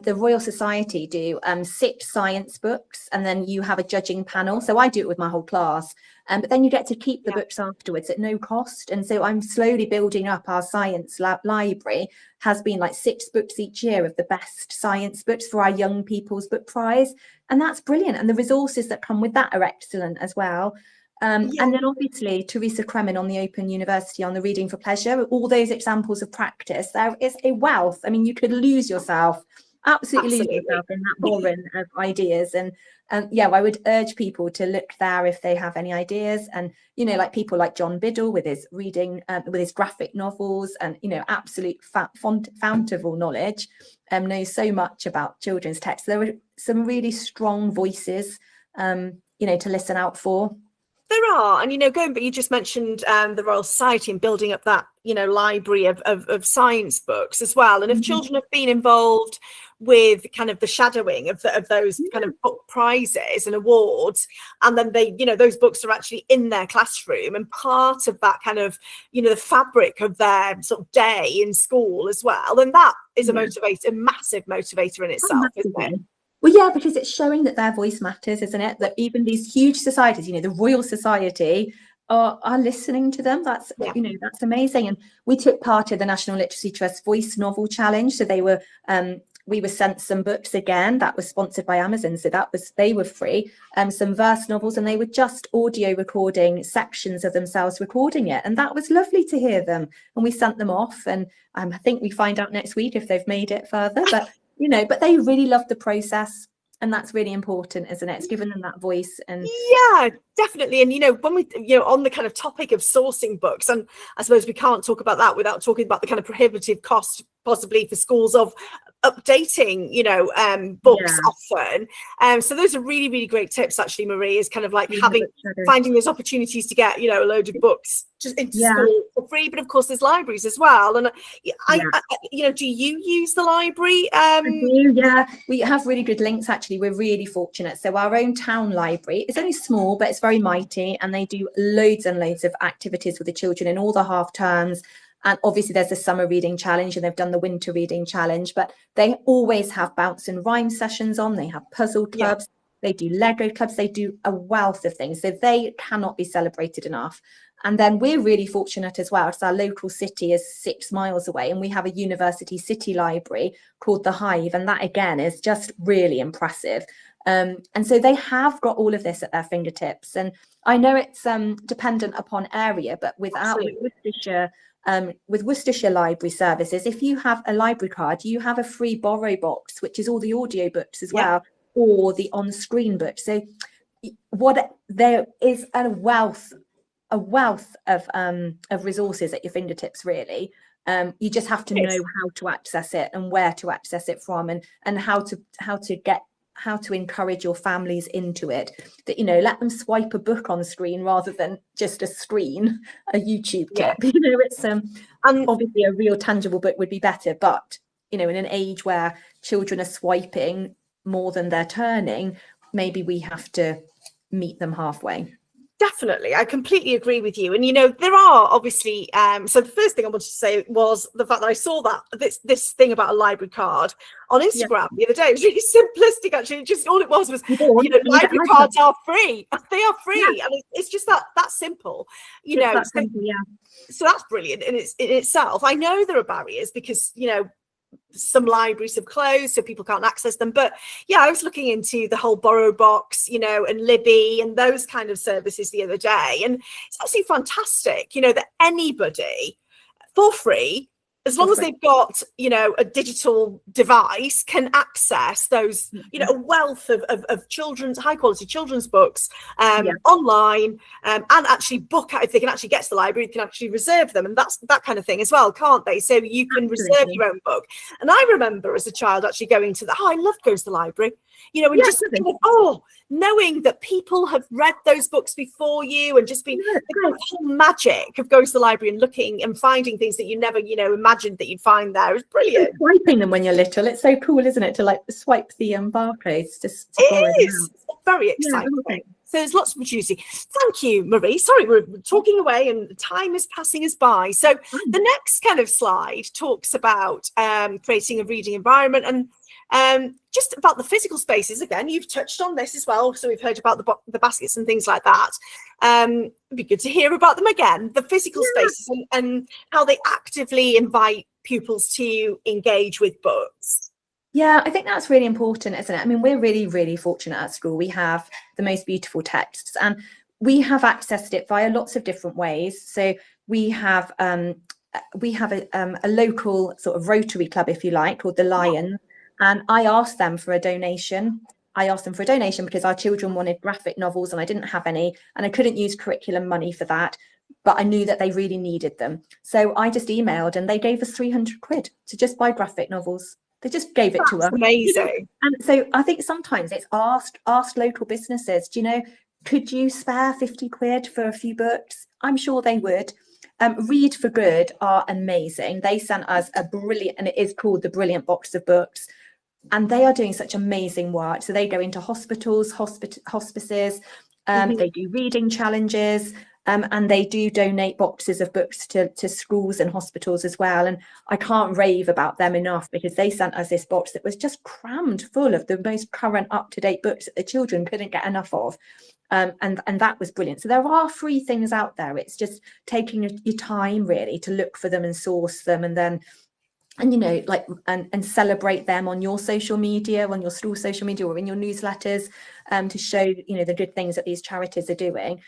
the Royal Society do 6 science books, and then you have a judging panel. So I do it with my whole class, but then you get to keep the books afterwards at no cost. And so I'm slowly building up our science library. Has been like 6 books each year of the best science books for our young people's book prize, and that's brilliant. And the resources that come with that are excellent as well. And then obviously Teresa Kremen on the Open University on the Reading for Pleasure, all those examples of practice, there is a wealth. I mean, you could lose yourself, absolutely lose yourself in that warren of ideas. And I would urge people to look there if they have any ideas. And, like people like John Biddle with his reading, with his graphic novels and, absolute fount of all knowledge, knows so much about children's text. There are some really strong voices, to listen out for. There are, and but you just mentioned the Royal Society and building up that library of science books as well. And if children have been involved with kind of the shadowing of those kind of book prizes and awards, and then they those books are actually in their classroom and part of that kind of the fabric of their sort of day in school as well, and that is a massive motivator in itself, isn't it? Well, because it's showing that their voice matters, isn't it? That even these huge societies, the Royal Society, are listening to them. That's that's amazing. And we took part in the National Literacy Trust Voice Novel Challenge. So we were sent some books again. That was sponsored by Amazon, so they were free. Some verse novels, and they were just audio recording sections of themselves recording it, and that was lovely to hear them. And we sent them off, and I think we find out next week if they've made it further. But but they really loved the process, and that's really important, isn't it? It's given them that voice. And definitely. And when we on the kind of topic of sourcing books, and I suppose we can't talk about that without talking about the kind of prohibitive cost possibly for schools of updating books often. So those are really, really great tips actually, Marie, is kind of like finding those opportunities to get a load of books just into school for free. But of course there's libraries as well, and I do you use the library? I do, we have really good links actually. We're really fortunate. So our own town library is only small, but it's very mighty, and they do loads and loads of activities with the children in all the half terms. And obviously there's the summer reading challenge, and they've done the winter reading challenge, but they always have bounce and rhyme sessions on. They have puzzle clubs, they do Lego clubs, they do a wealth of things. So they cannot be celebrated enough. And then we're really fortunate as well. So our local city is 6 miles away, and we have a university city library called The Hive. And that again is just really impressive. And so they have got all of this at their fingertips. And I know it's dependent upon area, but with Worcestershire Library Services, if you have a library card, you have a free borrow box, which is all the audio books as well, or the on-screen books. So there is a wealth of resources at your fingertips, really. You just have to know how to access it and where to access it from, and how to encourage your families into it. That let them swipe a book on screen rather than just a YouTube clip. It's and obviously a real tangible book would be better, but in an age where children are swiping more than they're turning, maybe we have to meet them halfway. Definitely, I completely agree with you. And there are obviously so the first thing I wanted to say was the fact that I saw that this thing about a library card on Instagram the other day. It was really simplistic, actually. Just all it was library cards are free. They are free, and it's just that simple. So that's brilliant in itself. I know there are barriers because some libraries have closed, so people can't access them. But I was looking into the whole Borrow Box, and Libby and those kind of services the other day, and it's absolutely fantastic, that anybody for free, as long as they've got, a digital device, can access those, a wealth of children's, high quality children's books online, and actually book out, if they can actually get to the library, they can actually reserve them. And that's that kind of thing as well, can't they? So you can reserve your own book. And I remember as a child actually going to I love going to the library, and just knowing that people have read those books before you, and just being the whole magic of going to the library and looking and finding things that you never, imagined that you'd find there. It's brilliant. And swiping them when you're little, it's so cool, isn't it, to like swipe the barcodes just to it is. It's very exciting. So there's lots of opportunity. Thank you, Marie. Sorry, we're talking away and time is passing us by. So the next kind of slide talks about creating a reading environment, and just about the physical spaces. Again, you've touched on this as well. So we've heard about the baskets and things like that. It'd be good to hear about them again, the physical spaces and how they actively invite pupils to engage with books. Yeah, I think that's really important, isn't it? I mean, we're really, really fortunate at school. We have the most beautiful texts, and we have accessed it via lots of different ways. So we have a local sort of Rotary club, if you like, called the Lions. And I asked them for a donation. Because our children wanted graphic novels and I didn't have any, and I couldn't use curriculum money for that, but I knew that they really needed them. So I just emailed and they gave us 300 quid to just buy graphic novels. They just gave it to us. Amazing. And so I think sometimes it's asked local businesses, could you spare 50 quid for a few books? I'm sure they would. Read for Good are amazing. They sent us a brilliant, and it is called the Brilliant Box of Books. And they are doing such amazing work. So they go into hospitals, hospices, they do reading challenges, and they do donate boxes of books to schools and hospitals as well. And I can't rave about them enough, because they sent us this box that was just crammed full of the most current, up-to-date books that the children couldn't get enough of. And that was brilliant. So there are free things out there. It's just taking your time really to look for them and source them, and then and celebrate them on your social media, on your school social media, or in your newsletters, to show the good things that these charities are doing.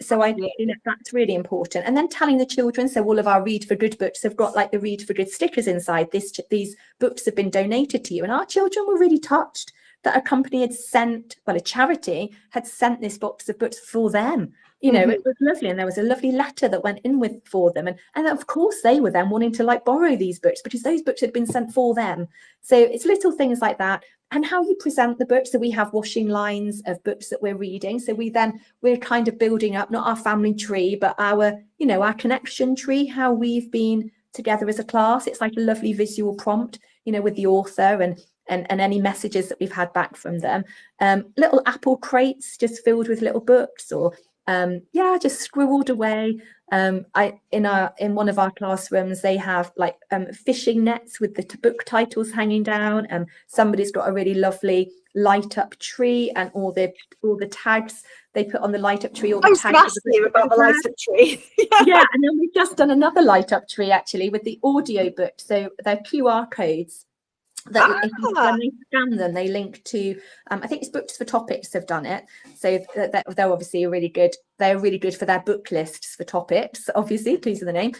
So I that's really important. And then telling the children, so all of our Read for Good books have got like the Read for Good stickers inside. These books have been donated to you, and our children were really touched that a charity had sent this box of books for them. It was lovely, and there was a lovely letter that went in for them, and of course they were then wanting to borrow these books because those books had been sent for them. So it's little things like that, and how you present the books. So we have washing lines of books that we're reading. So we're kind of building up not our family tree, but our connection tree, how we've been together as a class. It's like a lovely visual prompt, with the author and any messages that we've had back from them. Little apple crates just filled with little books, or just scribbled away. In one of our classrooms, they have fishing nets with the book titles hanging down, and somebody's got a really lovely light up tree, and all the tags they put on the light up tree. All the tags about the light up tree. Yeah, and then we've just done another light up tree actually with the audio book. So they're QR codes that when they scan them, they link to I think it's Books for Topics have done it. So they're obviously really good. They're really good for their book lists for topics, obviously, please with the name.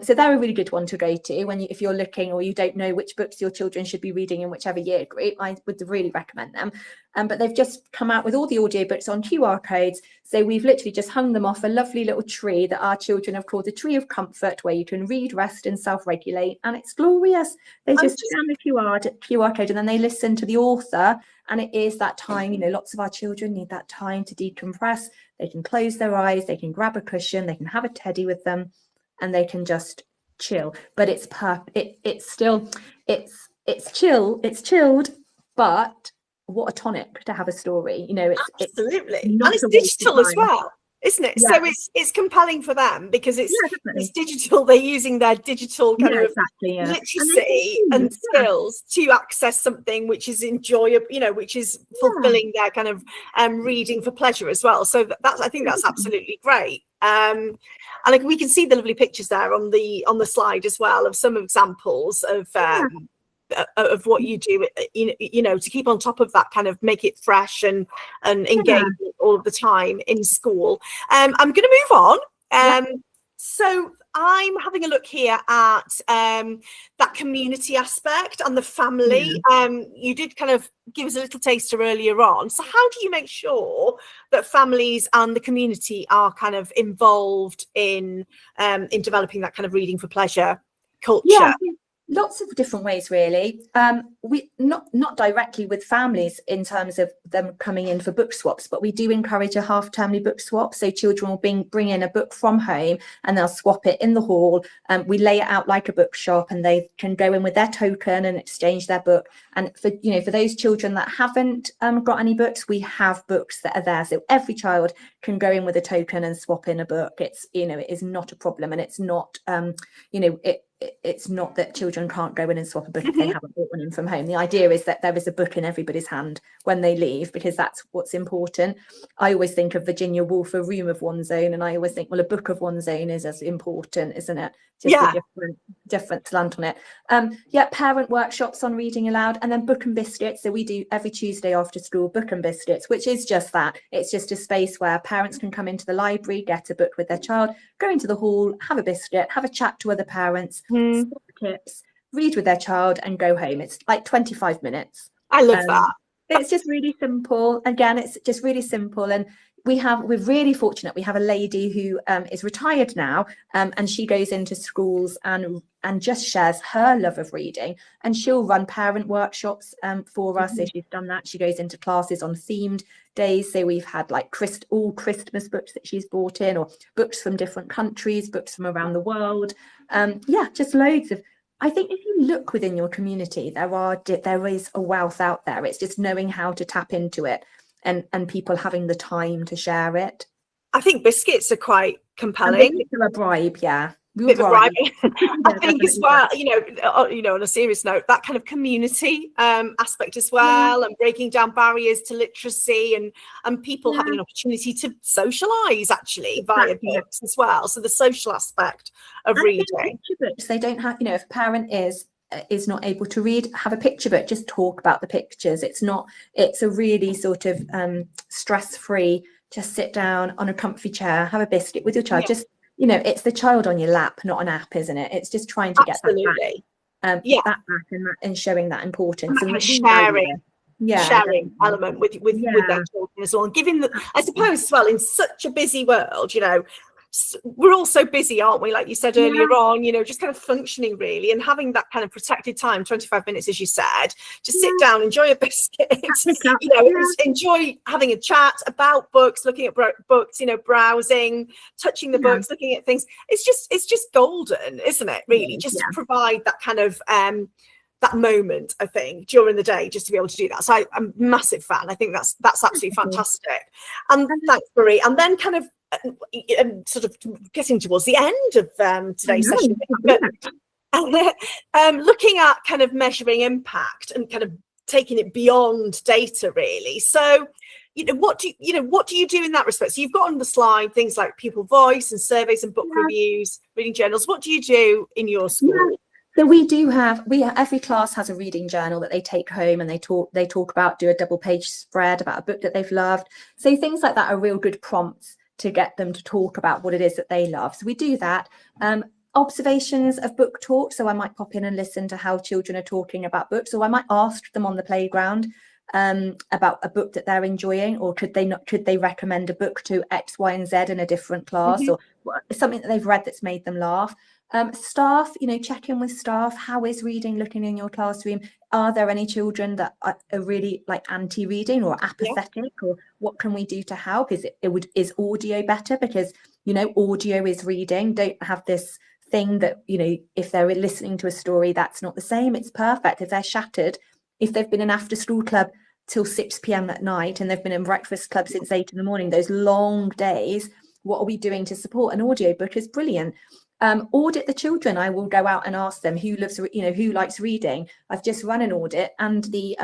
So they're a really good one to go to if you're looking, or you don't know which books your children should be reading in whichever year group. I would really recommend them. But they've just come out with all the audiobooks on QR codes. So we've literally just hung them off a lovely little tree that our children have called the Tree of Comfort, where you can read, rest and self-regulate. And it's glorious. They just scan the QR code, and then they listen to the author. And it is that time, lots of our children need that time to decompress. They can close their eyes, they can grab a cushion, they can have a teddy with them, and they can just chill. But it's chilled, but what a tonic to have a story. Absolutely. It's and it's digital as well. isn't it? Yeah. So it's compelling for them because it's digital. They're using their digital kind of literacy and skills to access something which is enjoyable, you know, which is fulfilling their kind of reading for pleasure as well. So that's, I think that's absolutely great. And like we can see the lovely pictures there on the slide as well of some examples of what you do, you know, to keep on top of that, kind of make it fresh and engage all of the time in school. I'm going to move on. So I'm having a look here at that community aspect and the family. You did kind of give us a little taster earlier on. So how do you make sure that families and the community are kind of involved in developing that kind of reading for pleasure culture? Yeah. Lots of different ways, really. We not directly with families in terms of them coming in for book swaps, but we do encourage a half-termly book swap. So children will bring in a book from home and they'll swap it in the hall. We lay it out like a bookshop, and they can go in with their token and exchange their book. And for those children that haven't got any books, we have books that are there. So every child can go in with a token and swap in a book. It's it is not a problem, and it's not it's not that children can't go in and swap a book if they haven't brought one in from home. The idea is that there is a book in everybody's hand when they leave, because that's what's important. I always think of Virginia Woolf, A Room of One's Own, and I always think, well, a book of one's own is as important, isn't it? Just a different slant on it. Parent workshops on reading aloud, and then book and biscuits. So we do every Tuesday after school book and biscuits, which is just that. It's just a space where parents can come into the library, get a book with their child, go into the hall, have a biscuit, have a chat to other parents, swap tips, read with their child, and go home. It's like 25 minutes. I love that. It's just really simple. Again, it's just really simple. And we're really fortunate. We have a lady who is retired now, and she goes into schools and just shares her love of reading, and she'll run parent workshops for us. So she's done that. She goes into classes on themed days. So we've had like all Christmas books that she's brought in, or books from different countries, books from around the world. Just loads of. I think if you look within your community, there is a wealth out there. It's just knowing how to tap into it. And people having the time to share it. I think biscuits are quite compelling. Biscuits are a bribe, yeah. Bit of a bribe. I think as well, on a serious note, that kind of community aspect as well, and breaking down barriers to literacy and people having an opportunity to socialise actually via books as well. So the social aspect of reading. Picture books, they don't have, if a parent is not able to read, have a picture book, just talk about the pictures. It's a really sort of stress-free, just sit down on a comfy chair, have a biscuit with your child. Just it's the child on your lap, not an app, isn't it? It's just trying to get that back, and showing that importance and sharing element with their children as well, and giving I suppose as well, in such a busy world, we're all so busy, aren't we? Like you said earlier on, just kind of functioning really, and having that kind of protected time, 25 minutes, as you said, just sit down, enjoy a biscuit, enjoy having a chat about books, looking at books, browsing, touching the books, looking at things. It's just golden, isn't it? Really, just to provide that kind of that moment, I think, during the day, just to be able to do that. So I'm a massive fan. I think that's absolutely fantastic. And thanks, Marie. And then kind of sort of getting towards the end of today's session, but looking at kind of measuring impact and kind of taking it beyond data, really. So what do you do in that respect? So you've got on the slide things like pupil voice and surveys and book reviews, reading journals. What do you do in your school? So every class has a reading journal that they take home, and they talk about, do a double page spread about a book that they've loved. So things like that are real good prompts to get them to talk about what it is that they love. So we do that. Observations of book talk. So I might pop in and listen to how children are talking about books, or I might ask them on the playground about a book that they're enjoying, or could they recommend a book to X, Y, and Z in a different class, or something that they've read that's made them laugh. Staff, check in with staff. How is reading looking in your classroom? Are there any children that are really like anti-reading or apathetic, or what can we do to help? Is audio better? Because audio is reading. Don't have this thing that if they're listening to a story, that's not the same. It's perfect if they're shattered. If they've been in after school club till 6 p.m. at night, and they've been in breakfast club since 8 in the morning, those long days, What are we doing to support? An audiobook is brilliant. Audit the children. I will go out and ask them who loves, who likes reading. I've just run an audit, and the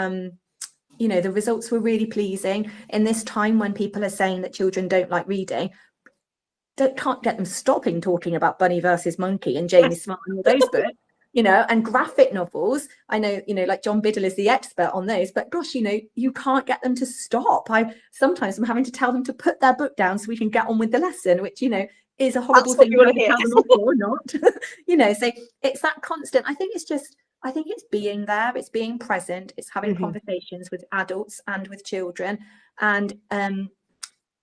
results were really pleasing. In this time when people are saying that children don't like reading, can't get them stopping talking about Bunny versus Monkey and Jamie Smart and all those books, and graphic novels. I know, like John Biddle is the expert on those, but gosh, you can't get them to stop. Sometimes I'm having to tell them to put their book down so we can get on with the lesson, which, is a horrible thing to tell them off or not. So it's that constant. I think it's being there, it's being present, it's having conversations with adults and with children, and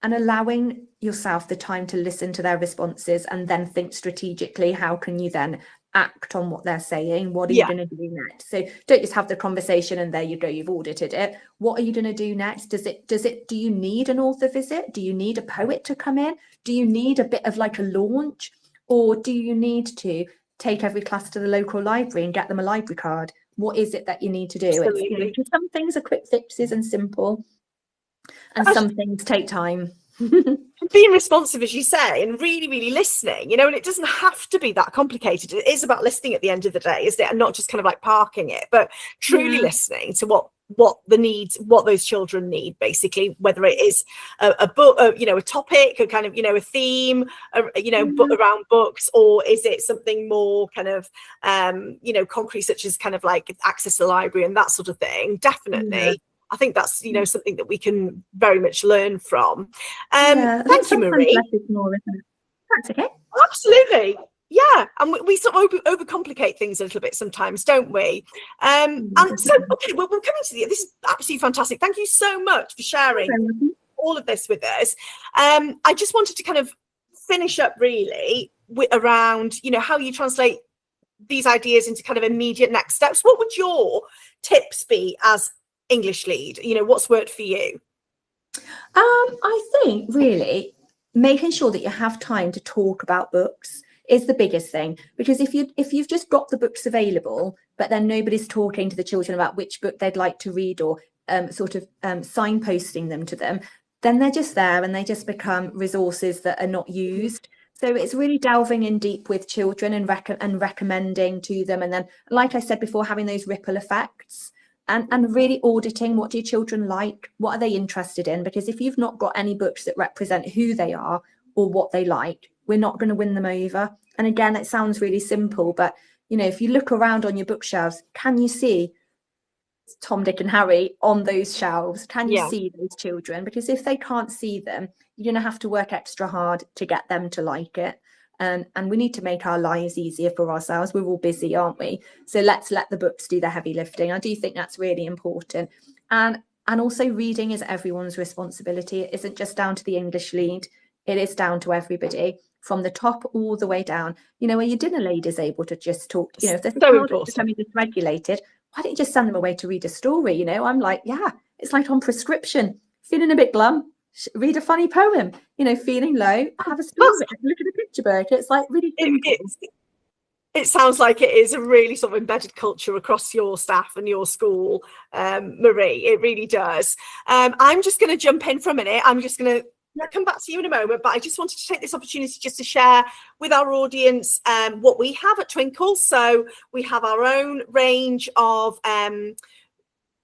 allowing yourself the time to listen to their responses and then think strategically, how can you then act on what they're saying? What are you going to do next? So don't just have the conversation and there you go, you've audited it. What are you going to do next? Do you need an author visit? Do you need a poet to come in? Do you need a bit of like a launch? Or do you need to take every class to the local library and get them a library card? What is it that you need to do? It's, some things are quick fixes and simple, and some things take time. Being responsive, as you say, and really, really listening, and it doesn't have to be that complicated. It is about listening at the end of the day, isn't it? And not just kind of like parking it, but truly listening to what the needs, what those children need, basically, whether it is a book, a topic, a kind of, a theme, book around books, or is it something more kind of, concrete, such as kind of like access to the library and that sort of thing. Definitely. I think that's, something that we can very much learn from. Thank you, Marie. Less is more, isn't it? That's okay. Absolutely. Yeah. And we sort of overcomplicate things a little bit sometimes, don't we? And so, okay, well, we're coming to this is absolutely fantastic. Thank you so much for sharing all of this with us. I just wanted to kind of finish up really around, how you translate these ideas into kind of immediate next steps. What would your tips be as English lead? What's worked for you? I think really making sure that you have time to talk about books is the biggest thing, because if you've just got the books available but then nobody's talking to the children about which book they'd like to read, or signposting them to them, then they're just there and they just become resources that are not used. So it's really delving in deep with children and recommending to them, and then, like I said before, having those ripple effects. And really auditing, what do children like? What are they interested in? Because if you've not got any books that represent who they are or what they like, we're not going to win them over. And again, it sounds really simple, but, if you look around on your bookshelves, can you see Tom, Dick and Harry on those shelves? Can you see those children? Because if they can't see them, you're going to have to work extra hard to get them to like it. And we need to make our lives easier for ourselves. We're all busy, aren't we? So let's let the books do the heavy lifting. I do think that's really important. And also, reading is everyone's responsibility. It isn't just down to the English lead. It is down to everybody, from the top all the way down. Where your dinner lady is able to just talk. If there's a child that's becoming dysregulated, why don't you just send them away to read a story? I'm like, it's like on prescription. Feeling a bit glum, read a funny poem. Feeling low, have a story, look at a picture book. It's like really simple. It sounds like it is a really sort of embedded culture across your staff and your school, Marie. It really does. I'm just going to jump in for a minute. I'm just going to come back to you in a moment, but I just wanted to take this opportunity just to share with our audience what we have at Twinkl. So we have our own range of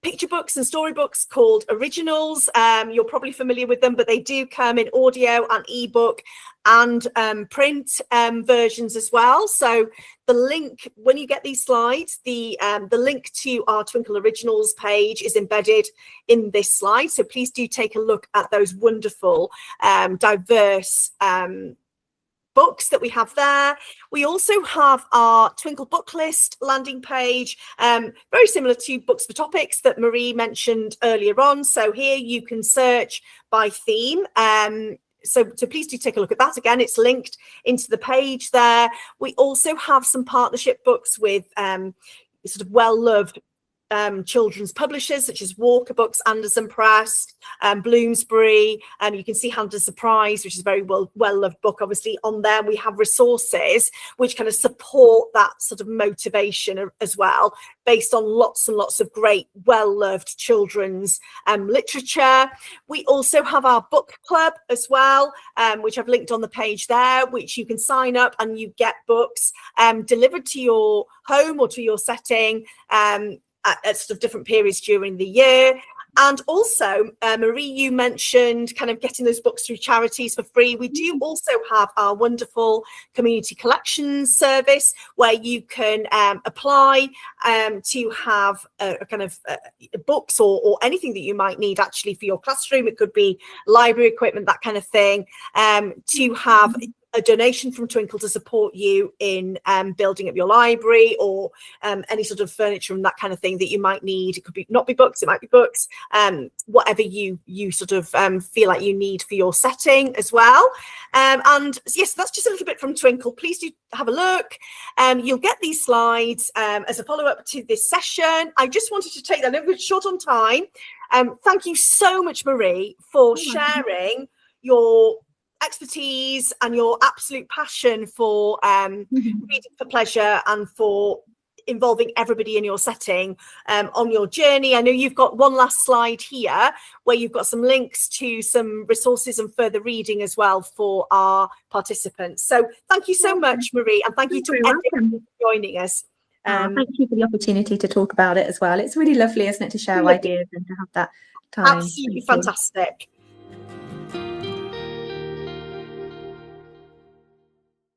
picture books and storybooks called Originals. You're probably familiar with them, but they do come in audio and ebook and print versions as well. So the link, when you get these slides, the link to our Twinkl Originals page is embedded in this slide. So please do take a look at those wonderful, diverse books that we have there. We also have our Twinkl book list landing page, very similar to Books for Topics that Marie mentioned earlier on. So here you can search by theme. So please do take a look at that. Again, it's linked into the page there. We also have some partnership books with sort of well-loved children's publishers such as Walker Books, Anderson Press, Bloomsbury. You can see Hand of Surprise, which is a very well-loved book, obviously, on there. We have resources which kind of support that sort of motivation as well, based on lots and lots of great, well-loved children's literature. We also have our book club as well, which I've linked on the page there, which you can sign up and you get books delivered to your home or to your setting at sort of different periods during the year. And also, Marie, you mentioned kind of getting those books through charities for free. We do also have our wonderful community collections service where you can apply to have a kind of books or anything that you might need actually for your classroom. It could be library equipment, that kind of thing, to have a donation from Twinkl to support you in building up your library, or any sort of furniture and that kind of thing that you might need. It could not be books, it might be books, whatever you sort of feel like you need for your setting as well. And yes, that's just a little bit from Twinkl. Please do have a look. You'll get these slides as a follow-up to this session. I just wanted to take that, I know we're short on time. Thank you so much, Marie, for sharing your expertise and your absolute passion for reading for pleasure and for involving everybody in your setting on your journey. I know you've got one last slide here where you've got some links to some resources and further reading as well for our participants. So thank you so much, Marie, and thank you to everyone for joining us. Thank you for the opportunity to talk about it as well. It's really lovely, isn't it, to share ideas and to have that time. Absolutely fantastic.